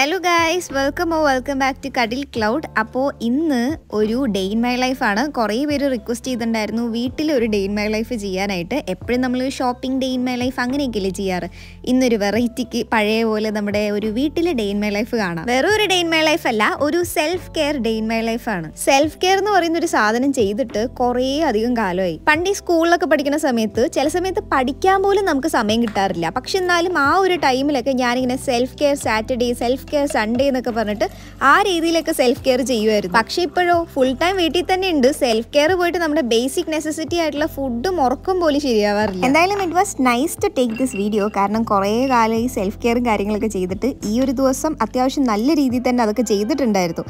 Hello guys, welcome back to Cuddle Cloud. അപ്പോൾ ഇന്ന് ഒരു ഡേ ഇൻ മൈ ലൈഫ് ആണ്. കുറേ പേര് റിക്വസ്റ്റ് ചെയ്തിട്ടുണ്ടായിരുന്നു വീട്ടിൽ ഒരു ഡേ ഇൻ മൈ ലൈഫ് ചെയ്യാനായിട്ട്. എപ്പോഴും നമ്മൾ shopping day in my life അങ്ങനെയൊക്കെയല്ലേ ചെയ്യാറ്. ഇന്നൊരു വെറൈറ്റിക്ക് പഴയ പോലെ നമ്മുടെ ഒരു വീട്ടിലെ ഡേ ഇൻ മൈ ലൈഫ് കാണാം. വേറെ ഒരു ഡേ ഇൻ മൈ ലൈഫ് അല്ല, ഒരു self care day in my life ആണ്. സെൽഫ് കെയർ എന്ന് പറയുന്ന ഒരു സാധനം ചെയ്തിട്ട് കുറേ അധികം കാലമായി. പണ്ട് ഈ സ്കൂളിലൊക്കെ പഠിക്കുന്ന സമയത്ത് ചില സമയത്ത് പഠിക്കാൻ പോലും നമുക്ക് സമയം കിട്ടാറില്ല. പക്ഷെ എന്നാലും ആ ഒരു ടൈമിലൊക്കെ ഞാനിങ്ങനെ self care Saturday, self care Sunday എന്നൊക്കെ പറഞ്ഞിട്ട് ആ രീതിയിലൊക്കെ സെൽഫ് കെയർ ചെയ്യുമായിരുന്നു. പക്ഷെ ഇപ്പോഴോ ഫുൾ ടൈം വീട്ടിൽ തന്നെ ഉണ്ട്. സെൽഫ് കെയർ പോയിട്ട് നമ്മുടെ ബേസിക് നെസസിറ്റി ആയിട്ടുള്ള ഫുഡും ഉറക്കം പോലും ശരിയാവാറില്ല. എന്തായാലും it was nice to take this video. കാരണം കുറേ കാലം ഈ സെൽഫ് കെയറും കാര്യങ്ങളൊക്കെ ചെയ്തിട്ട് ഈ ഒരു ദിവസം അത്യാവശ്യം നല്ല രീതിയിൽ തന്നെ അതൊക്കെ ചെയ്തിട്ടുണ്ടായിരുന്നു.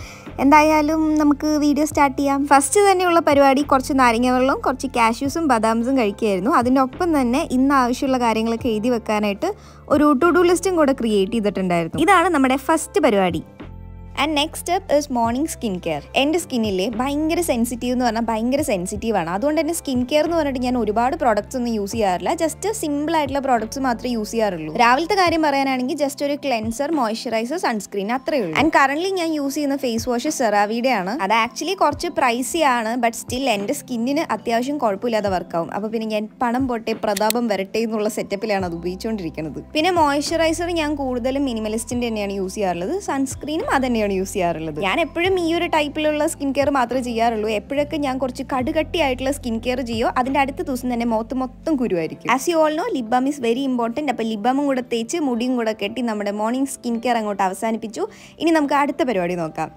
എന്തായാലും നമുക്ക് വീഡിയോ സ്റ്റാർട്ട് ചെയ്യാം. ഫസ്റ്റ് തന്നെയുള്ള പരിപാടി കുറച്ച് നാരങ്ങ വെള്ളവും കുറച്ച് കാഷ്യൂസും ബദാംസും കഴിക്കുകയായിരുന്നു. അതിനൊപ്പം തന്നെ ഇന്ന് ആവശ്യമുള്ള കാര്യങ്ങളൊക്കെ എഴുതി വെക്കാനായിട്ട് ഒരു ടു ഡു ലിസ്റ്റും കൂടെ ക്രിയേറ്റ് ചെയ്തിട്ടുണ്ടായിരുന്നു. ഇതാണ് നമ്മുടെ ഫസ്റ്റ് പരിപാടി. And next step is morning skin care. എൻ്റെ സ്കിന്നിലെ ഭയങ്കര സെൻസിറ്റീവ് എന്ന് പറഞ്ഞാൽ ഭയങ്കര സെൻസിറ്റീവാണ്. അതുകൊണ്ട് തന്നെ സ്കിൻ കെയർ എന്ന് പറഞ്ഞിട്ട് ഞാൻ ഒരുപാട് പ്രോഡക്റ്റ്സ് ഒന്നും യൂസ് ചെയ്യാറില്ല. ജസ്റ്റ് സിമ്പിൾ ആയിട്ടുള്ള പ്രോഡക്റ്റ്സ് മാത്രമേ യൂസ് ചെയ്യാറുള്ളൂ. രാവിലത്തെ കാര്യം പറയാനാണെങ്കിൽ ജസ്റ്റ് ഒരു ക്ലെൻസർ, മോയ്സ്ചറൈസർ, സൺസ്ക്രീൻ അത്രയേ ഉള്ളൂ. ആൻഡ് കറന്റ് ഞാൻ യൂസ് ചെയ്യുന്ന ഫേസ് വാഷ് സെറാവിയുടെ ആണ്. അത് ആക്ച്വലി കുറച്ച് പ്രൈസി ആണ്, ബട്ട് സ്റ്റിൽ എൻ്റെ സ്കിന്നിന് അത്യാവശ്യം കുഴപ്പമില്ലാതെ വർക്കാവും. അപ്പോൾ പിന്നെ ഞാൻ പണം പോട്ടെ പ്രതാപം വരട്ടെ എന്നുള്ള സെറ്റപ്പിലാണ് അത് ഉപയോഗിച്ചുകൊണ്ടിരിക്കുന്നത്. പിന്നെ മോയ്സ്ചറൈസർ ഞാൻ കൂടുതലും മിനിമലിസ്റ്റിൻ്റെ തന്നെയാണ് യൂസ് ചെയ്യാറുള്ളത്. സൺസ്ക്രീനും അത് തന്നെയാണ് യൂസ് ചെയ്യാറുള്ളത്. ഞാൻ എപ്പോഴും ഈ ഒരു ടൈപ്പിലുള്ള സ്കിൻ കെയർ മാത്രമേ ചെയ്യാറുള്ളൂ. എപ്പോഴൊക്കെ ഞാൻ കുറച്ച് കടുകട്ടിയായിട്ടുള്ള സ്കിൻ കെയർ ചെയ്യോ അതിന്റെ അടുത്ത ദിവസം തന്നെ മുഖത്ത് മൊത്തം കുരുവായിരിക്കും. As you all know, lip balm is very important. അപ്പോൾ ലിപ് ബാമും കൂടെ തേച്ച് മുടിയും കൂടെ കെട്ടി നമ്മുടെ മോർണിംഗ് സ്കിൻ കെയർ അങ്ങോട്ട് അവസാനിപ്പിച്ചു. ഇനി നമുക്ക് അടുത്ത പരിപാടി നോക്കാം.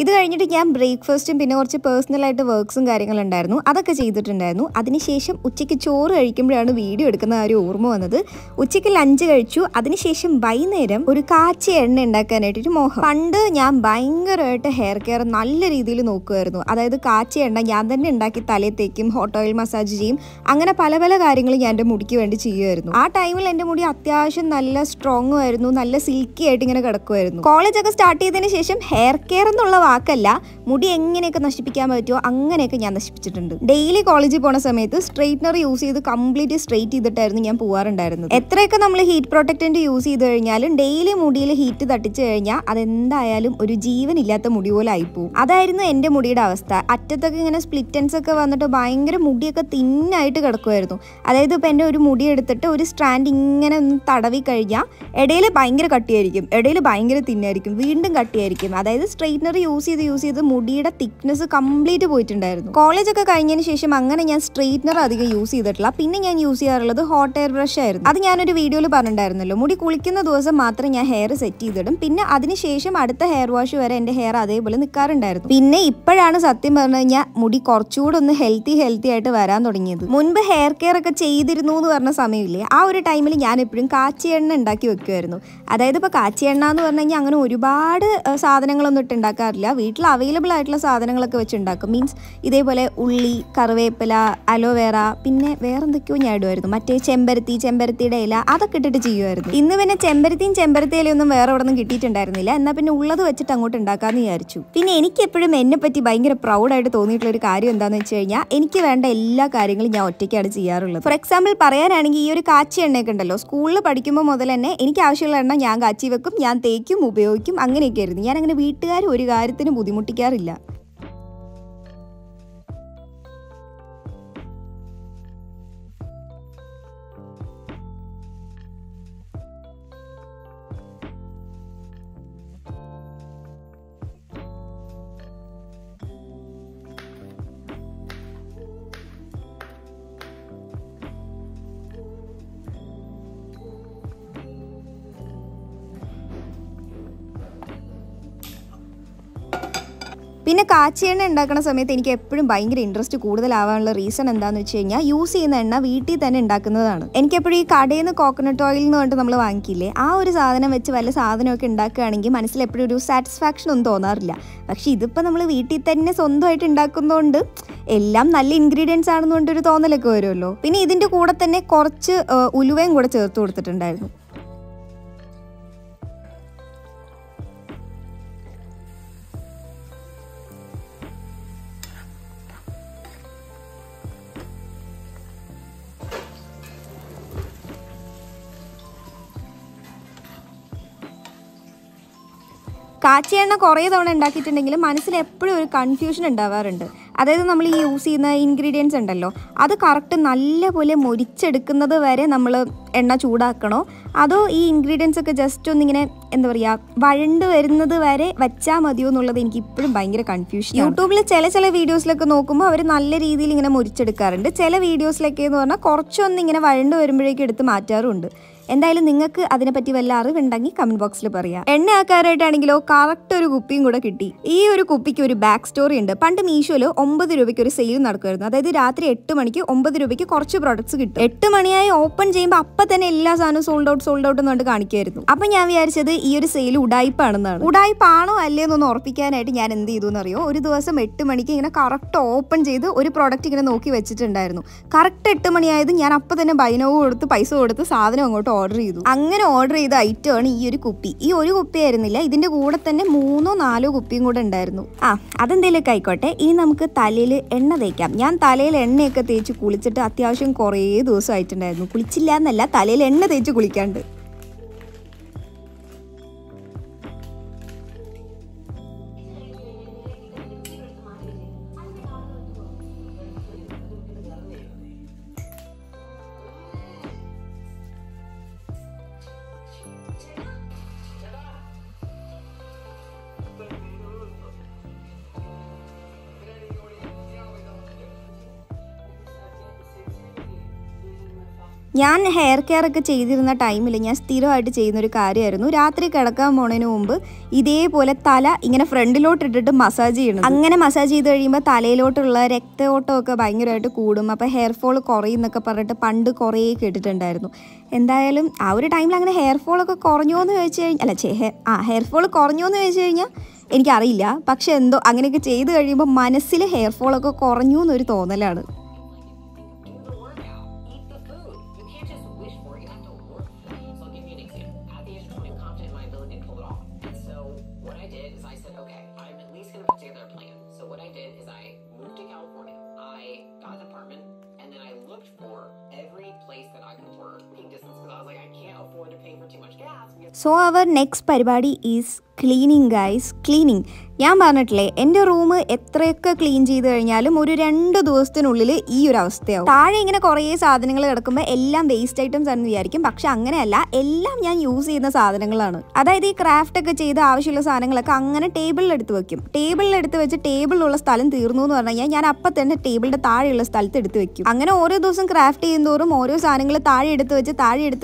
ഇത് കഴിഞ്ഞിട്ട് ഞാൻ ബ്രേക്ക്ഫാസ്റ്റും പിന്നെ കുറച്ച് പേഴ്സണലായിട്ട് വർക്ക്സും കാര്യങ്ങളുണ്ടായിരുന്നു, അതൊക്കെ ചെയ്തിട്ടുണ്ടായിരുന്നു. അതിനുശേഷം ഉച്ചയ്ക്ക് ചോറ് കഴിക്കുമ്പോഴാണ് വീഡിയോ എടുക്കുന്ന ആ ഒരു ഓർമ്മ വന്നത്. ഉച്ചയ്ക്ക് ലഞ്ച് കഴിച്ചു. അതിനുശേഷം വൈകുന്നേരം ഒരു കാച്ചിയ എണ്ണ ഉണ്ടാക്കാനായിട്ടൊരു മോഹം. പണ്ട് ഞാൻ ഭയങ്കരമായിട്ട് ഹെയർ കെയർ നല്ല രീതിയിൽ നോക്കുമായിരുന്നു. അതായത് കാച്ചിയ എണ്ണ ഞാൻ തന്നെ ഉണ്ടാക്കി തലത്തേക്കും, ഹോട്ട് ഓയിൽ മസാജ് ചെയ്യും, അങ്ങനെ പല പല കാര്യങ്ങളും ഞാൻ എൻ്റെ മുടിക്ക് വേണ്ടി ചെയ്യുമായിരുന്നു. ആ ടൈമിൽ എൻ്റെ മുടി അത്യാവശ്യം നല്ല സ്ട്രോങ്ങും ആയിരുന്നു, നല്ല സിൽക്കി ആയിട്ട് ഇങ്ങനെ കിടക്കുമായിരുന്നു. കോളേജൊക്കെ സ്റ്റാർട്ട് ചെയ്തതിന് ശേഷം ഹെയർ കെയർ എന്നുള്ള വാക്കല്ല, മുടി എങ്ങനെയൊക്കെ നശിപ്പിക്കാൻ പറ്റുമോ അങ്ങനെയൊക്കെ ഞാൻ നശിപ്പിച്ചിട്ടുണ്ട്. ഡെയിലി കോളേജിൽ പോണ സമയത്ത് സ്ട്രെയിറ്റ്നർ യൂസ് ചെയ്ത് കംപ്ലീറ്റ് സ്ട്രെയിറ്റ് ചെയ്തിട്ടായിരുന്നു ഞാൻ പോകാറുണ്ടായിരുന്നത്. എത്രയൊക്കെ നമ്മൾ ഹീറ്റ് പ്രൊട്ടക്റ്റന്റ് യൂസ് ചെയ്ത് കഴിഞ്ഞാലും ഡെയിലി മുടിയിൽ ഹീറ്റ് തട്ടിച്ചു കഴിഞ്ഞാൽ അതെന്തായാലും ഒരു ജീവനില്ലാത്ത മുടി പോലെ ആയിപ്പോവും. അതായിരുന്നു എൻ്റെ മുടിയുടെ അവസ്ഥ. അറ്റത്തൊക്കെ ഇങ്ങനെ സ്പ്ലിറ്റൻസ് ഒക്കെ വന്നിട്ട് ഭയങ്കര മുടിയൊക്കെ തിന്നായിട്ട് കിടക്കുമായിരുന്നു. അതായത് ഇപ്പം എൻ്റെ ഒരു മുടി എടുത്തിട്ട് ഒരു സ്ട്രാൻഡ് ഇങ്ങനെ ഒന്ന് തടവി കഴിഞ്ഞാൽ ഇടയിൽ ഭയങ്കര കട്ടിയായിരിക്കും, ഇടയിൽ ഭയങ്കര തിന്നായിരിക്കും, വീണ്ടും കട്ടിയായിരിക്കും. അതായത് സ്ട്രെയിറ്റ്നർ യൂസ് ചെയ്ത് മുടിയുടെ തിക്നെസ് കംപ്ലീറ്റ് പോയിട്ടുണ്ടായിരുന്നു. കോളേജൊക്കെ കഴിഞ്ഞതിന് ശേഷം അങ്ങനെ ഞാൻ സ്ട്രെയിറ്റ്നർ അധികം യൂസ് ചെയ്തിട്ടില്ല. പിന്നെ ഞാൻ യൂസ് ചെയ്യാറുള്ളത് ഹോട്ട് എയർ ബ്രഷ് ആയിരുന്നു. അത് ഞാനൊരു വീഡിയോയിൽ പറഞ്ഞിട്ടുണ്ടായിരുന്നല്ലോ. മുടി കുളിക്കുന്ന ദിവസം മാത്രം ഞാൻ ഹെയർ സെറ്റ് ചെയ്തിടും. പിന്നെ അതിനുശേഷം അടുത്ത ഹെയർ വാഷ് വരെ എൻ്റെ ഹെയർ അതേപോലെ നിൽക്കാറുണ്ടായിരുന്നു. പിന്നെ ഇപ്പോഴാണ് സത്യം പറഞ്ഞു കഴിഞ്ഞാൽ മുടി കുറച്ചുകൂടെ ഒന്ന് ഹെൽത്തി ആയിട്ട് വരാൻ തുടങ്ങിയത്. മുൻപ് ഹെയർ കെയർ ഒക്കെ ചെയ്തിരുന്നു എന്ന് പറഞ്ഞ സമയമില്ലേ, ആ ഒരു ടൈമിൽ ഞാൻ എപ്പോഴും കാച്ചിയ എണ്ണ ഉണ്ടാക്കി വെക്കുമായിരുന്നു. അതായത് ഇപ്പോൾ കാച്ചിയ എണ്ണ എന്ന് പറഞ്ഞു കഴിഞ്ഞാൽ അങ്ങനെ ഒരുപാട് സാധനങ്ങളൊന്നും ഇട്ട് ഉണ്ടാക്കാറില്ല. വീട്ടിൽ അവൈലബിൾ ആയിട്ടുള്ള സാധനങ്ങളൊക്കെ വെച്ചുണ്ടാക്കും. മീൻസ് ഇതേപോലെ ഉള്ളി, കറിവേപ്പില, അലോവേറ, പിന്നെ വേറെന്തൊക്കെയോ ഞാൻ ഇടുമായിരുന്നു. മറ്റേ ചെമ്പരത്തിയുടെ ഇല അതൊക്കെ ഇട്ടിട്ട് ചെയ്യുമായിരുന്നു. ഇന്ന് പിന്നെ ചെമ്പരത്തി ഇലയൊന്നും വേറെ അവിടെ നിന്നും കിട്ടിയിട്ടുണ്ടായിരുന്നില്ല. എന്നാൽ പിന്നെ ഉള്ളത് വെച്ചിട്ട് അങ്ങോട്ട് ഉണ്ടാക്കാമെന്ന് വിചാരിച്ചു. പിന്നെ എനിക്ക് എപ്പോഴും എന്നെ പറ്റി ഭയങ്കര പ്രൗഡായിട്ട് തോന്നിയിട്ടുള്ള ഒരു കാര്യം എന്താണെന്ന് വെച്ച് കഴിഞ്ഞാൽ എനിക്ക് വേണ്ട എല്ലാ കാര്യങ്ങളും ഞാൻ ഒറ്റയ്ക്കാണ് ചെയ്യാറുള്ളത്. ഫോർ എക്സാമ്പിൾ പറയാനാണെങ്കിൽ ഈ ഒരു കാച്ചി എണ്ണയൊക്കെ ഉണ്ടല്ലോ, സ്കൂളിൽ പഠിക്കുമ്പോൾ മുതൽ തന്നെ എനിക്ക് ആവശ്യമുള്ള എണ്ണ ഞാൻ കാച്ചി വെക്കും, ഞാൻ തേക്കും, ഉപയോഗിക്കും, അങ്ങനെയൊക്കെ ആയിരുന്നു. ഞാൻ അങ്ങനെ വീട്ടുകാർ ഒരു കാര്യത്തിന് ബുദ്ധിമുട്ടിക്കാറില്ല. പിന്നെ കാച്ചി എണ്ണ ഉണ്ടാക്കുന്ന സമയത്ത് എനിക്ക് എപ്പോഴും ഭയങ്കര ഇൻട്രസ്റ്റ് കൂടുതലാവാനുള്ള റീസൺ എന്താണെന്ന് വെച്ച് കഴിഞ്ഞാൽ യൂസ് ചെയ്യുന്ന എണ്ണ വീട്ടിൽ തന്നെ ഉണ്ടാക്കുന്നതാണ്. എനിക്കെപ്പോഴും ഈ കടയിൽ നിന്ന് കോക്കനട്ട് ഓയിൽ എന്ന് പറഞ്ഞിട്ട് നമ്മൾ വാങ്ങിക്കില്ലേ, ആ ഒരു സാധനം വെച്ച് വല്ല സാധനമൊക്കെ ഉണ്ടാക്കുകയാണെങ്കിൽ മനസ്സിൽ എപ്പോഴും ഒരു സാറ്റിസ്ഫാക്ഷൻ ഒന്നും തോന്നാറില്ല. പക്ഷേ ഇതിപ്പോൾ നമ്മൾ വീട്ടിൽ തന്നെ സ്വന്തമായിട്ട് ഉണ്ടാക്കുന്നതുകൊണ്ട് എല്ലാം നല്ല ഇൻഗ്രീഡിയൻസ് ആണെന്നുകൊണ്ട് ഒരു തോന്നലൊക്കെ വരുമല്ലോ. പിന്നെ ഇതിൻ്റെ കൂടെ തന്നെ കുറച്ച് ഉലുവയും കൂടെ ചേർത്ത് കൊടുത്തിട്ടുണ്ടായിരുന്നു. കാച്ചി എണ്ണ കുറേ തവണ ഉണ്ടാക്കിയിട്ടുണ്ടെങ്കിലും മനസ്സിൽ എപ്പോഴും ഒരു കൺഫ്യൂഷൻ ഉണ്ടാവാറുണ്ട്. അതായത് നമ്മൾ ഈ യൂസ് ചെയ്യുന്ന ഇൻഗ്രീഡിയൻസ് ഉണ്ടല്ലോ, അത് കറക്റ്റ് നല്ലപോലെ മൊരിച്ചെടുക്കുന്നത് വരെ നമ്മൾ എണ്ണ ചൂടാക്കണോ, അതോ ഈ ഇൻഗ്രീഡിയൻസ് ഒക്കെ ജസ്റ്റ് ഒന്നിങ്ങനെ എന്താ പറയുക വഴണ്ട് വരുന്നത് വരെ വെച്ചാൽ മതിയോ എന്നുള്ളത് എനിക്ക് ഇപ്പോഴും ഭയങ്കര കൺഫ്യൂഷൻ. യൂട്യൂബിൽ ചില വീഡിയോസിലൊക്കെ നോക്കുമ്പോൾ അവർ നല്ല രീതിയിൽ ഇങ്ങനെ മൊരിച്ചെടുക്കാറുണ്ട്. ചില വീഡിയോസിലൊക്കെ എന്ന് പറഞ്ഞാൽ കുറച്ചൊന്നിങ്ങനെ വഴണ്ട് വരുമ്പോഴേക്കും എടുത്ത് മാറ്റാറുമുണ്ട്. എന്തായാലും നിങ്ങൾക്ക് അതിനെപ്പറ്റി വല്ല അറിവുണ്ടെങ്കിൽ കമൻറ്റ് ബോക്സിൽ പറയാം. എണ്ണ ആക്കാനായിട്ടാണെങ്കിലോ കറക്റ്റ് ഒരു കുപ്പിയും കൂടെ കിട്ടി. ഈ ഒരു കുപ്പിക്ക് ഒരു ബാക്ക് സ്റ്റോറി ഉണ്ട്. പണ്ട് മീഷോയിൽ 9 രൂപയ്ക്ക് ഒരു സെയിൽ നടക്കുമായിരുന്നു. അതായത് രാത്രി 8 മണിക്ക് 9 രൂപയ്ക്ക് കുറച്ച് പ്രോഡക്ട്സ് കിട്ടും. 8 മണിയായി ഓപ്പൺ ചെയ്യുമ്പോൾ അപ്പം തന്നെ എല്ലാ സാധനവും സോൾഡ് ഔട്ട് എന്ന് പറഞ്ഞിട്ട് കാണിക്കുമായിരുന്നു. അപ്പം ഞാൻ വിചാരിച്ചത് ഈ ഒരു സെയിൽ ഉടായ്പാണെന്നാണ്. ഉടായ്പാണോ അല്ലേന്നൊന്ന് ഉറപ്പിക്കാനായിട്ട് ഞാൻ എന്ത് ചെയ്തു എന്നറിയോ, ഒരു ദിവസം 8 മണിക്ക് ഇങ്ങനെ കറക്റ്റ് ഓപ്പൺ ചെയ്ത് ഒരു പ്രോഡക്റ്റ് ഇങ്ങനെ നോക്കി വെച്ചിട്ടുണ്ടായിരുന്നു. കറക്റ്റ് 8 മണിയായത് ഞാൻ അപ്പം തന്നെ ബൈനോ കൊടുത്ത് പൈസ കൊടുത്ത് സാധനം അങ്ങോട്ട് ഓർഡർ ചെയ്തു. അങ്ങനെ ഓർഡർ ചെയ്ത ഐറ്റമാണ് ഈ ഒരു കുപ്പി. ഈ ഒരു കുപ്പി ആയിരുന്നില്ല, ഇതിന്റെ കൂടെ തന്നെ 3 or 4 കുപ്പിയും കൂടെ ഉണ്ടായിരുന്നു. അതെന്തേലൊക്കെ ആയിക്കോട്ടെ, ഇനി നമുക്ക് തലയിൽ എണ്ണ തേക്കാം. ഞാൻ തലയിൽ എണ്ണയൊക്കെ തേച്ച് കുളിച്ചിട്ട് അത്യാവശ്യം കുറേ ദിവസം ആയിട്ടുണ്ടായിരുന്നു. കുളിച്ചില്ല എന്നല്ല, തലയിൽ എണ്ണ തേച്ച് കുളിക്കാണ്ട്. ഞാൻ ഹെയർ കെയർ ഒക്കെ ചെയ്തിരുന്ന ടൈമിൽ ഞാൻ സ്ഥിരമായിട്ട് ചെയ്യുന്നൊരു കാര്യമായിരുന്നു, രാത്രി കിടക്കാൻ പോണതിന് മുമ്പ് ഇതേപോലെ തല ഇങ്ങനെ ഫ്രണ്ടിലോട്ട് ഇട്ടിട്ട് മസാജ് ചെയ്യണം. അങ്ങനെ മസാജ് ചെയ്ത് കഴിയുമ്പോൾ തലയിലോട്ടുള്ള രക്തയോട്ടമൊക്കെ ഭയങ്കരമായിട്ട് കൂടും, അപ്പോൾ ഹെയർ ഫോൾ കുറയും എന്നൊക്കെ പറഞ്ഞിട്ട് പണ്ട് കുറേ കേട്ടിട്ടുണ്ടായിരുന്നു. എന്തായാലും ആ ഒരു ടൈമിൽ അങ്ങനെ ഹെയർ ഫോളൊക്കെ കുറഞ്ഞോ എന്ന് ചോദിച്ചു കഴിഞ്ഞാൽ ഹെയർ ഫോൾ കുറഞ്ഞോ എന്ന് ചോദിച്ചു കഴിഞ്ഞാൽ എനിക്കറിയില്ല. പക്ഷെ എന്തോ അങ്ങനെയൊക്കെ ചെയ്ത് കഴിയുമ്പോൾ മനസ്സിൽ ഹെയർ ഫോളൊക്കെ കുറഞ്ഞു എന്നൊരു തോന്നലാണ്. So our next പരിപാടി ഈസ് ക്ലീനിങ് ഗൈസ്. ക്ലീനിങ് ഞാൻ പറഞ്ഞിട്ടില്ലേ, എൻ്റെ റൂം എത്രയൊക്കെ ക്ലീൻ ചെയ്ത് കഴിഞ്ഞാലും ഒരു 2 ദിവസത്തിനുള്ളിൽ ഈ ഒരു അവസ്ഥയാവും. താഴെ ഇങ്ങനെ കുറേ സാധനങ്ങൾ കിടക്കുമ്പോൾ എല്ലാം വേസ്റ്റ് ഐറ്റംസ് ആണെന്ന് വിചാരിക്കും. പക്ഷെ അങ്ങനെയല്ല, എല്ലാം ഞാൻ യൂസ് ചെയ്യുന്ന സാധനങ്ങളാണ്. അതായത് ഈ ക്രാഫ്റ്റ് ഒക്കെ ചെയ്ത് ആവശ്യമുള്ള സാധനങ്ങളൊക്കെ അങ്ങനെ ടേബിളിലെടുത്ത് വെക്കും. ടേബിളിലെടുത്ത് വെച്ച് ടേബിളിലുള്ള സ്ഥലം തീർന്നു എന്ന് പറഞ്ഞു കഴിഞ്ഞാൽ ഞാൻ അപ്പം തന്നെ ടേബിളിൻ്റെ താഴെയുള്ള സ്ഥലത്ത് എടുത്ത് വെക്കും. അങ്ങനെ ഓരോ ദിവസം ക്രാഫ്റ്റ് ചെയ്യുന്നതോറും ഓരോ സാധനങ്ങൾ താഴെ എടുത്ത്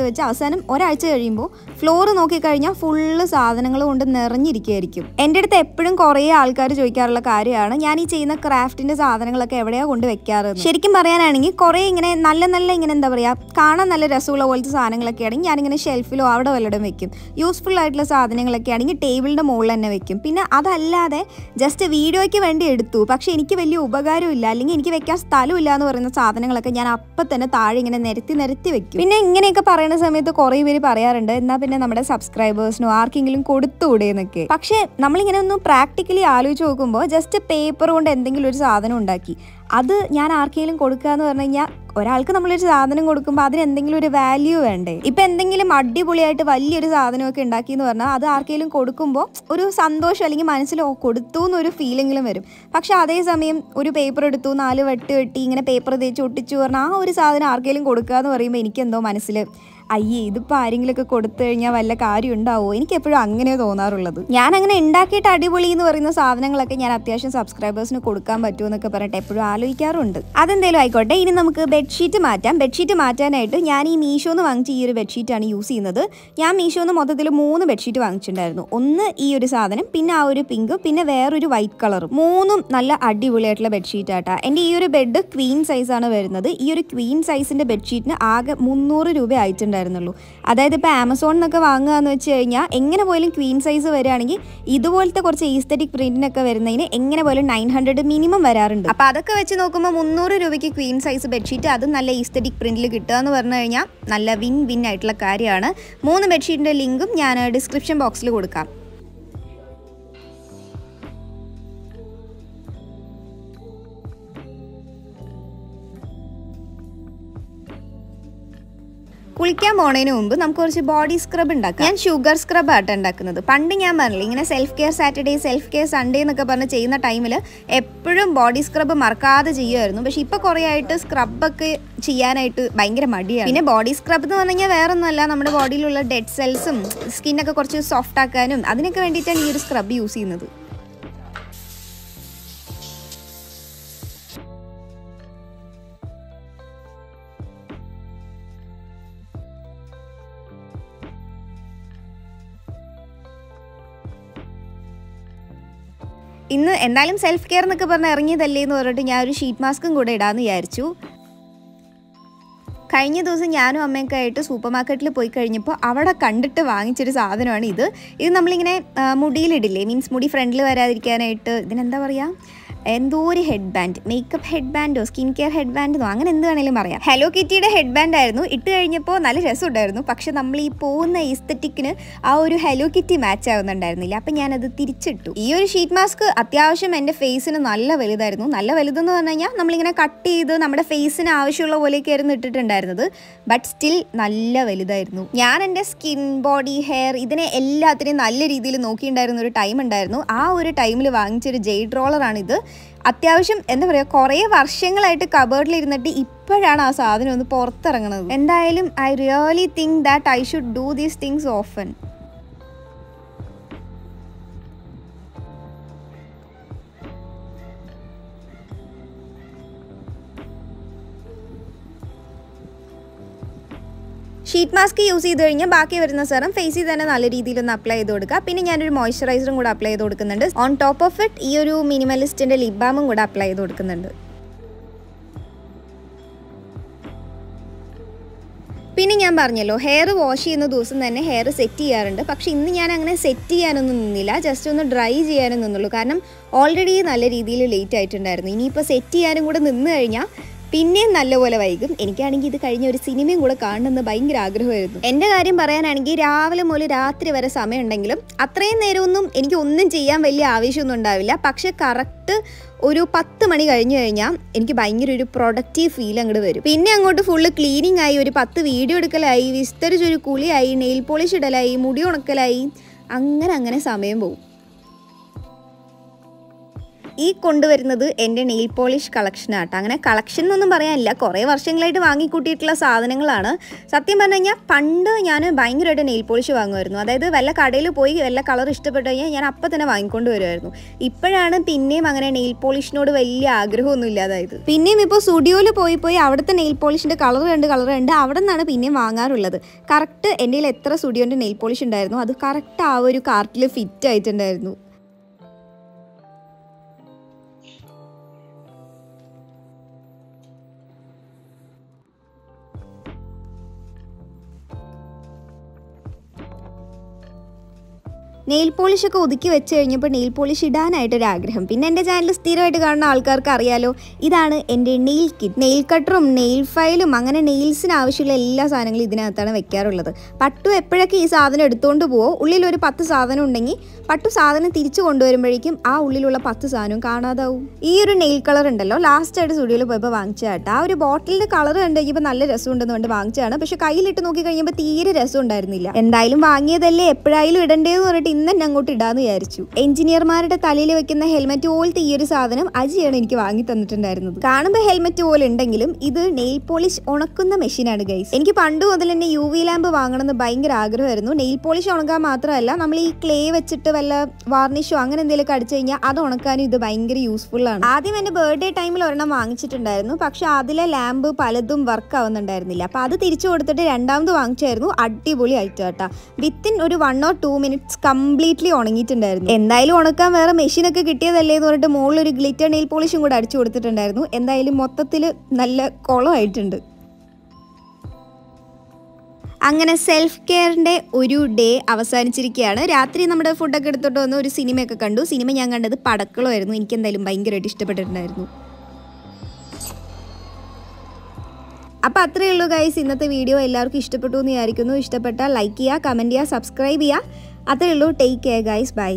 വെച്ച് അവസാനം ഒരാഴ്ച കഴിയുമ്പോൾ ഫ്ലോർ നോക്കിക്കഴിഞ്ഞാൽ ഫുള്ള് സാധനങ്ങൾ കൊണ്ട് നിറഞ്ഞിരിക്കുകയായിരിക്കും. എൻ്റെ അടുത്ത് എപ്പോഴും കുറേ ആൾക്കാർ ചോദിക്കാറുള്ള കാര്യമാണ് ഞാൻ ഈ ചെയ്യുന്ന ക്രാഫ്റ്റിന്റെ സാധനങ്ങളൊക്കെ എവിടെയാണ് കൊണ്ട് വെക്കാറ്. ശരിക്കും പറയാനാണെങ്കിൽ കുറേ ഇങ്ങനെ നല്ല ഇങ്ങനെ എന്താ പറയുക കാണാൻ നല്ല രസമുള്ള പോലത്തെ സാധനങ്ങളൊക്കെ ആണെങ്കിൽ ഞാനിങ്ങനെ ഷെൽഫിലോ അവിടെ വല്ലതും വെക്കും. യൂസ്ഫുൾ ആയിട്ടുള്ള സാധനങ്ങളൊക്കെ ആണെങ്കിൽ ടേബിളിൻ്റെ മുകളിൽ തന്നെ വെക്കും. പിന്നെ അതല്ലാതെ ജസ്റ്റ് വീഡിയോയ്ക്ക് വേണ്ടി എടുത്തു, പക്ഷെ എനിക്ക് വലിയ ഉപകാരമില്ല അല്ലെങ്കിൽ എനിക്ക് വെക്കാൻ സ്ഥലമില്ല എന്ന് പറയുന്ന സാധനങ്ങളൊക്കെ ഞാൻ അപ്പം തന്നെ താഴെ ഇങ്ങനെ നിരത്തി വെക്കും. പിന്നെ ഇങ്ങനെയൊക്കെ പറയുന്ന സമയത്ത് കുറേ പേര് പറയാറുണ്ട് എന്നാൽ പിന്നെ നമ്മുടെ സബ്സ്ക്രൈബേഴ്സിനോ ആർക്കെങ്കിലും കൊടുത്തുകൂടെ എന്നൊക്കെ. പക്ഷേ നമ്മളിങ്ങനെ ഒന്ന് പ്രാക്ടിക്കലി ആലോചിച്ച് നോക്കുമ്പോൾ ജസ്റ്റ് പേപ്പർ കൊണ്ട് എന്തെങ്കിലും ഒരു സാധനം ഉണ്ടാക്കി അത് ഞാൻ ആർക്കെങ്കിലും കൊടുക്കുക എന്ന് പറഞ്ഞു കഴിഞ്ഞാൽ ഒരാൾക്ക് നമ്മളൊരു സാധനം കൊടുക്കുമ്പോൾ അതിന് എന്തെങ്കിലും ഒരു വാല്യൂ വേണ്ടേ. ഇപ്പം എന്തെങ്കിലും അടിപൊളിയായിട്ട് വലിയൊരു സാധനമൊക്കെ ഉണ്ടാക്കി എന്ന് പറഞ്ഞാൽ അത് ആർക്കെങ്കിലും കൊടുക്കുമ്പോൾ ഒരു സന്തോഷം അല്ലെങ്കിൽ മനസ്സിൽ കൊടുത്തു എന്നൊരു ഫീലെങ്കിലും വരും. പക്ഷെ അതേസമയം ഒരു പേപ്പർ എടുത്തു 4 വെട്ടി ഇങ്ങനെ പേപ്പർ തേച്ച് ഒട്ടിച്ചു പറഞ്ഞാൽ ആ ഒരു സാധനം ആർക്കെങ്കിലും കൊടുക്കുക എന്ന് പറയുമ്പോൾ എനിക്കെന്തോ മനസ്സിൽ അയ്യേ ഇതിപ്പോൾ ആരെങ്കിലുമൊക്കെ കൊടുത്തു കഴിഞ്ഞാൽ വല്ല കാര്യം ഉണ്ടാവുമോ, എനിക്ക് എപ്പോഴും അങ്ങനെ തോന്നാറുള്ളത്. ഞാൻ അങ്ങനെ ഉണ്ടാക്കിയിട്ട് അടിപൊളി എന്ന് പറയുന്ന സാധനങ്ങളൊക്കെ ഞാൻ അത്യാവശ്യം സബ്സ്ക്രൈബേഴ്സിന് കൊടുക്കാൻ പറ്റുമെന്നൊക്കെ പറഞ്ഞിട്ട് എപ്പോഴും ആലോചിക്കാറുണ്ട്. അതെന്തേലും ആയിക്കോട്ടെ. ഇനി നമുക്ക് ബെഡ്ഷീറ്റ് മാറ്റാം. ബെഡ്ഷീറ്റ് മാറ്റാനായിട്ട് ഞാൻ ഈ മീഷോന്ന് വാങ്ങിച്ച ഈ ഒരു ബെഡ്ഷീറ്റാണ് യൂസ് ചെയ്യുന്നത്. ഞാൻ മീഷോന്ന് മൊത്തത്തിൽ 3 ബെഡ്ഷീറ്റ് വാങ്ങിച്ചിട്ടുണ്ടായിരുന്നു. ഒന്ന് ഈ ഒരു സാധനം, പിന്നെ ആ ഒരു പിങ്കും, പിന്നെ വേറൊരു വൈറ്റ് കളറും. 3ഉം നല്ല അടിപൊളിയായിട്ടുള്ള ബെഡ്ഷീറ്റാട്ടാ. എൻ്റെ ഈ ഒരു ബെഡ് ക്വീൻ സൈസാണ് വരുന്നത്. ഈ ഒരു ക്വീൻ സൈസിൻ്റെ ബെഡ്ഷീറ്റിന് ആകെ 300 രൂപ ആയിട്ടുണ്ടായിരുന്നുള്ളൂ. അതായത് ഇപ്പോൾ ആമസോണിൽ നിന്നൊക്കെ വാങ്ങുകയെന്ന് വെച്ച് കഴിഞ്ഞാൽ എങ്ങനെ പോലും ക്വീൻ സൈസ് വരികയാണെങ്കിൽ ഇതുപോലത്തെ കുറച്ച് ഈസ്തറ്റിക് പ്രിന്റിനൊക്കെ വരുന്നതിന് എങ്ങനെ പോലും 900 മിനിമം വരാറുണ്ട്. അപ്പോൾ അതൊക്കെ വെച്ച് നോക്കുമ്പോൾ 300 രൂപയ്ക്ക് ക്വീൻ സൈസ് ബെഡ്ഷീറ്റ് അത് നല്ല ഈസ്തറ്റിക് പ്രിന്റിൽ കിട്ടുക എന്ന് പറഞ്ഞു കഴിഞ്ഞാൽ നല്ല വിൻ ആയിട്ടുള്ള കാര്യമാണ്. 3 ബെഡ്ഷീറ്റിൻ്റെ ലിങ്കും ഞാൻ ഡിസ്ക്രിപ്ഷൻ ബോക്സിൽ കൊടുക്കാം. കുളിക്കാൻ പോണതിന് മുമ്പ് നമുക്ക് കുറച്ച് ബോഡി സ്ക്രബ് ഉണ്ടാക്കാം. ഞാൻ ഷുഗർ സ്ക്രബ് ആയിട്ട് ഉണ്ടാക്കുന്നത്. പണ്ട് ഞാൻ പറഞ്ഞില്ല ഇങ്ങനെ self care Saturday, self care Sunday എന്നൊക്കെ പറഞ്ഞ് ചെയ്യുന്ന ടൈമിൽ എപ്പോഴും ബോഡി സ്ക്രബ് മറക്കാതെ ചെയ്യുമായിരുന്നു. പക്ഷെ ഇപ്പോൾ കുറേ ആയിട്ട് സ്ക്രബൊക്കെ ചെയ്യാനായിട്ട് ഭയങ്കര മടിയാണ്. പിന്നെ ബോഡി സ്ക്രബ് എന്ന് പറഞ്ഞു കഴിഞ്ഞാൽ വേറെ ഒന്നുമല്ല, നമ്മുടെ ബോഡിയിലുള്ള ഡെഡ് സെൽസും സ്കിന്നൊക്കെ കുറച്ച് സോഫ്റ്റ് ആക്കാനും അതിനൊക്കെ വേണ്ടിയിട്ടാണ് ഈ ഒരു സ്ക്രബ് യൂസ് ചെയ്യുന്നത്. ഇന്ന് എന്തായാലും സെൽഫ് കെയർ എന്നൊക്കെ പറഞ്ഞ് ഇറങ്ങിയതല്ലേ എന്ന് പറഞ്ഞിട്ട് ഞാൻ ഒരു ഷീറ്റ് മാസ്കും കൂടെ ഇടാമെന്ന് വിചാരിച്ചു. കഴിഞ്ഞ ദിവസം ഞാനും അമ്മയൊക്കെ ആയിട്ട് സൂപ്പർ മാർക്കറ്റിൽ പോയി കഴിഞ്ഞപ്പോൾ അവിടെ കണ്ടിട്ട് വാങ്ങിച്ചൊരു സാധനമാണ് ഇത്. നമ്മളിങ്ങനെ മുടിയിലിടില്ലേ, മീൻസ് മുടി ഫ്രണ്ടിൽ വരാതിരിക്കാനായിട്ട് ഇതിനെന്താ പറയുക, എന്തോ ഒരു ഹെഡ് ബാൻഡ്, മേക്കപ്പ് ഹെഡ് ബാൻഡോ സ്കിൻ കെയർ ഹെഡ് ബാൻഡോ അങ്ങനെ എന്ത് വേണേലും പറയാം. ഹലോ കിറ്റിയുടെ ഹെഡ് ബാൻഡ് ആയിരുന്നു. ഇട്ട് കഴിഞ്ഞപ്പോൾ നല്ല രസമുണ്ടായിരുന്നു. പക്ഷെ നമ്മൾ ഈ പോകുന്ന ഈസ്തറ്റിക്കിന് ആ ഒരു ഹലോ കിറ്റി മാച്ച് ആവുന്നുണ്ടായിരുന്നില്ല. അപ്പം ഞാനത് തിരിച്ചിട്ടു. ഈ ഒരു ഷീറ്റ് മാസ്ക് അത്യാവശ്യം എൻ്റെ ഫേസിന് നല്ല വലുതായിരുന്നു. നല്ല വലുതെന്ന് പറഞ്ഞു കഴിഞ്ഞാൽ നമ്മളിങ്ങനെ കട്ട് ചെയ്ത് നമ്മുടെ ഫേസിന് ആവശ്യമുള്ള പോലെയൊക്കെയായിരുന്നു ഇട്ടിട്ടുണ്ടായിരുന്നത്. ബട്ട് സ്റ്റിൽ നല്ല വലുതായിരുന്നു. ഞാൻ എൻ്റെ സ്കിൻ, ബോഡി, ഹെയർ ഇതിനെ എല്ലാത്തിനെയും നല്ല രീതിയിൽ നോക്കിയിട്ടുണ്ടായിരുന്ന ഒരു ടൈം ഉണ്ടായിരുന്നു. ആ ഒരു ടൈമിൽ വാങ്ങിച്ചൊരു ജെയ്ഡ് റോളറാണിത്. അത്യാവശ്യം എന്താ പറയുക, കുറേ വർഷങ്ങളായിട്ട് കബേർഡിലിരുന്നിട്ട് ഇപ്പോഴാണ് ആ സാധനം ഒന്ന് പുറത്തിറങ്ങുന്നത്. എന്തായാലും I really think that I should do these things often. Sheet mask use ചെയ്ത് കഴിഞ്ഞാൽ ബാക്കി വരുന്ന സെറം ഫേസിൽ തന്നെ നല്ല രീതിയിലൊന്ന് അപ്ലൈ ചെയ്ത് കൊടുക്കുക. പിന്നെ ഞാനൊരു മോയ്സ്ചറൈസറും കൂടെ അപ്ലൈ ചെയ്ത് കൊടുക്കുന്നുണ്ട്. ഓൺ ടോപ്പ് ഓഫ് ഇറ്റ് ഈ ഒരു മിനിമലിസ്റ്റിൻ്റെ ലിപ് ബാമും കൂടെ അപ്ലൈ ചെയ്ത് കൊടുക്കുന്നുണ്ട്. പിന്നെ ഞാൻ പറഞ്ഞല്ലോ ഹെയർ വാഷ് ചെയ്യുന്ന ദിവസം തന്നെ ഹെയർ സെറ്റ് ചെയ്യാറുണ്ട്. പക്ഷെ ഇന്ന് ഞാൻ അങ്ങനെ സെറ്റ് ചെയ്യാനൊന്നും നിന്നില്ല, ജസ്റ്റ് ഒന്ന് ഡ്രൈ ചെയ്യാനും നിന്നുള്ളൂ. കാരണം ഓൾറെഡി നല്ല രീതിയിൽ ലേറ്റ് ആയിട്ടുണ്ടായിരുന്നു. ഇനിയിപ്പോൾ സെറ്റ് ചെയ്യാനും കൂടെ നിന്ന് കഴിഞ്ഞാൽ പിന്നെയും നല്ലപോലെ വൈകും. എനിക്കാണെങ്കിൽ ഇത് കഴിഞ്ഞ ഒരു സിനിമയും കൂടെ കാണണമെന്ന് ഭയങ്കര ആഗ്രഹമായിരുന്നു. എൻ്റെ കാര്യം പറയാനാണെങ്കിൽ രാവിലെ മുതൽ രാത്രി വരെ സമയം ഉണ്ടെങ്കിലും അത്രയും നേരമൊന്നും എനിക്ക് ഒന്നും ചെയ്യാൻ വലിയ ആവശ്യമൊന്നും ഉണ്ടാവില്ല. പക്ഷെ കറക്റ്റ് ഒരു 10 മണി കഴിഞ്ഞു കഴിഞ്ഞാൽ എനിക്ക് ഭയങ്കര ഒരു പ്രൊഡക്റ്റീവ് ഫീൽ അങ്ങോട്ട് വരും. പിന്നെ അങ്ങോട്ട് ഫുള്ള് ക്ലീനിങ് ആയി, ഒരു 10 വീഡിയോ എടുക്കലായി, വിസ്തരിച്ചൊരു കുളിയായി, നെയിൽ പോളിഷ് ഇടലായി, മുടി ഉണക്കലായി, അങ്ങനെ സമയം പോകും. ഈ കൊണ്ടുവരുന്നത് എൻ്റെ നെയിൽ പോളിഷ് കളക്ഷനാട്ടോ. അങ്ങനെ കളക്ഷൻ എന്നൊന്നും പറയാനില്ല, കുറേ വർഷങ്ങളായിട്ട് വാങ്ങിക്കൂട്ടിയിട്ടുള്ള സാധനങ്ങളാണ്. സത്യം പറഞ്ഞു കഴിഞ്ഞാൽ പണ്ട് ഞാൻ ഭയങ്കരമായിട്ട് നെയിൽ പോളിഷ് വാങ്ങുമായിരുന്നു. അതായത് വല്ല കടയിൽ പോയി വല്ല കളർ ഇഷ്ടപ്പെട്ടു കഴിഞ്ഞാൽ ഞാൻ അപ്പം തന്നെ വാങ്ങിക്കൊണ്ട് വരുമായിരുന്നു. ഇപ്പോഴാണ് പിന്നെയും അങ്ങനെ നെയിൽ പോളിഷിനോട് വലിയ ആഗ്രഹമൊന്നും ഇല്ലാതായത്. പിന്നെയും ഇപ്പോൾ സ്റ്റുഡിയോയിൽ പോയി അവിടുത്തെ നെയിൽ പോളിഷിൻ്റെ കളർ കണ്ട് അവിടെ നിന്നാണ് പിന്നെയും വാങ്ങാറുള്ളത്. കറക്റ്റ് എൻ്റെ കയ്യിൽ എത്ര സ്റ്റുഡിയോൻ്റെ നെയിൽ പോളിഷ് ഉണ്ടായിരുന്നു അത് കറക്റ്റ് ആ ഒരു കാർട്ടിൽ ഫിറ്റ് ആയിട്ടുണ്ടായിരുന്നു. നെയിൽ പോളിഷൊക്കെ ഒതുക്കി വെച്ച് കഴിഞ്ഞപ്പോൾ നെയിൽ പോളിഷ് ഇടാനായിട്ടൊരാഗ്രഹം. പിന്നെ എൻ്റെ ചാനൽ സ്ഥിരമായിട്ട് കാണുന്ന ആൾക്കാർക്ക് അറിയാലോ, ഇതാണ് എൻ്റെ നെയിൽ കിറ്റ്. നെയിൽ കട്ടറും നെയിൽ ഫയലും അങ്ങനെ നെയിൽസിന് ആവശ്യമുള്ള എല്ലാ സാധനങ്ങളും ഇതിനകത്താണ് വെക്കാറുള്ളത്. പട്ടു എപ്പോഴൊക്കെ ഈ സാധനം എടുത്തുകൊണ്ട് പോവോ, ഉള്ളിലൊരു 10 സാധനം ഉണ്ടെങ്കിൽ പട്ടു സാധനം തിരിച്ചു കൊണ്ടുവരുമ്പോഴേക്കും ആ ഉള്ളിലുള്ള 10 സാധനവും കാണാതാവും. ഈ ഒരു നെയിൽ കളർ ഉണ്ടല്ലോ, ലാസ്റ്റായിട്ട് സ്റ്റുഡിയോയിൽ പോയപ്പോൾ വാങ്ങിച്ചതായിട്ട്. ആ ഒരു ബോട്ടിലിൻ്റെ കളർ കണ്ടു കഴിഞ്ഞപ്പോൾ നല്ല രസമുണ്ടെന്ന് കൊണ്ട് വാങ്ങിച്ചതാണ്. പക്ഷെ കയ്യിലിട്ട് നോക്കി കഴിഞ്ഞപ്പോൾ തീരെ രസം ഉണ്ടായിരുന്നില്ല. എന്തായാലും വാങ്ങിയതല്ലേ എപ്പോഴായാലും ഇടണ്ടേന്ന് പറഞ്ഞിട്ട് ഇന്ന് തന്നെ അങ്ങോട്ട് ഇടാന്ന് വിചാരിച്ചു. എഞ്ചിനീയർമാരുടെ തലയിൽ വെക്കുന്ന ഹെൽമെറ്റ് പോലത്തെ ഈ ഒരു സാധനം അജിയാണ് എനിക്ക് വാങ്ങി തന്നിട്ടുണ്ടായിരുന്നത്. കാണുമ്പോൾ ഹെൽമെറ്റ് പോലെ ഉണ്ടെങ്കിലും ഇത് നെയിൽ പോളിഷ് ഉണക്കുന്ന മെഷീനാണ് ഗൈസ്. എനിക്ക് പണ്ട് മുതൽ തന്നെ UV ലാമ്പ് വാങ്ങണമെന്ന് ഭയങ്കര ആഗ്രഹമായിരുന്നു. നെയിൽ പോളിഷ് ഉണക്കാൻ മാത്രമല്ല, നമ്മൾ ഈ ക്ലേ വെച്ചിട്ട് വല്ല വാർണിഷോ അങ്ങനെ എന്തെങ്കിലുമൊക്കെ അടിച്ചു കഴിഞ്ഞാൽ അത് ഉണക്കാനും ഇത് ഭയങ്കര യൂസ്ഫുൾ ആണ്. ആദ്യം എൻ്റെ ബർത്ത്ഡേ ടൈമിൽ ഒരെണ്ണം വാങ്ങിച്ചിട്ടുണ്ടായിരുന്നു. പക്ഷെ അതിലെ ലാമ്പ് പലതും വർക്ക് ആവുന്നുണ്ടായിരുന്നില്ല. അപ്പോൾ അത് തിരിച്ചു കൊടുത്തിട്ട് രണ്ടാമത് വാങ്ങിച്ചായിരുന്നു. അടിപൊളി ആയിട്ട് കേട്ടോ. വിത്തിൻ ഒരു 1 or 2 minutes കംപ്ലീറ്റ്ലി ഉണങ്ങിയിട്ടുണ്ടായിരുന്നു. എന്തായാലും ഉണക്കാൻ വേറെ മെഷീനൊക്കെ കിട്ടിയതല്ലേ എന്ന് പറഞ്ഞിട്ട് മുകളിൽ ഒരു ഗ്ലിറ്റർ നെയിൽ പോളിഷും കൂടെ അടിച്ചു കൊടുത്തിട്ടുണ്ടായിരുന്നു. എന്തായാലും മൊത്തത്തിൽ നല്ല കുളമായിട്ടുണ്ട്. അങ്ങനെ സെൽഫ് കെയറിൻ്റെ ഒരു ഡേ അവസാനിച്ചിരിക്കുകയാണ്. രാത്രി നമ്മുടെ ഫുഡൊക്കെ എടുത്തോട്ട് വന്ന് ഒരു സിനിമയൊക്കെ കണ്ടു. സിനിമ ഞാൻ കണ്ടത് പടക്കളമായിരുന്നു. എനിക്ക് എന്തായാലും ഭയങ്കരമായിട്ട് ഇഷ്ടപ്പെട്ടിട്ടുണ്ടായിരുന്നു. അപ്പോൾ അത്രയേ ഉള്ളൂ ഗൈസ്. ഇന്നത്തെ വീഡിയോ എല്ലാവർക്കും ഇഷ്ടപ്പെട്ടു എന്ന് വിചാരിക്കുന്നു. ഇഷ്ടപ്പെട്ടാൽ ലൈക്ക് ചെയ്യുക, കമൻറ്റ് ചെയ്യുക, സബ്സ്ക്രൈബ് ചെയ്യുക. അത്രയേ ഉള്ളൂ. Take care guys. ബൈ.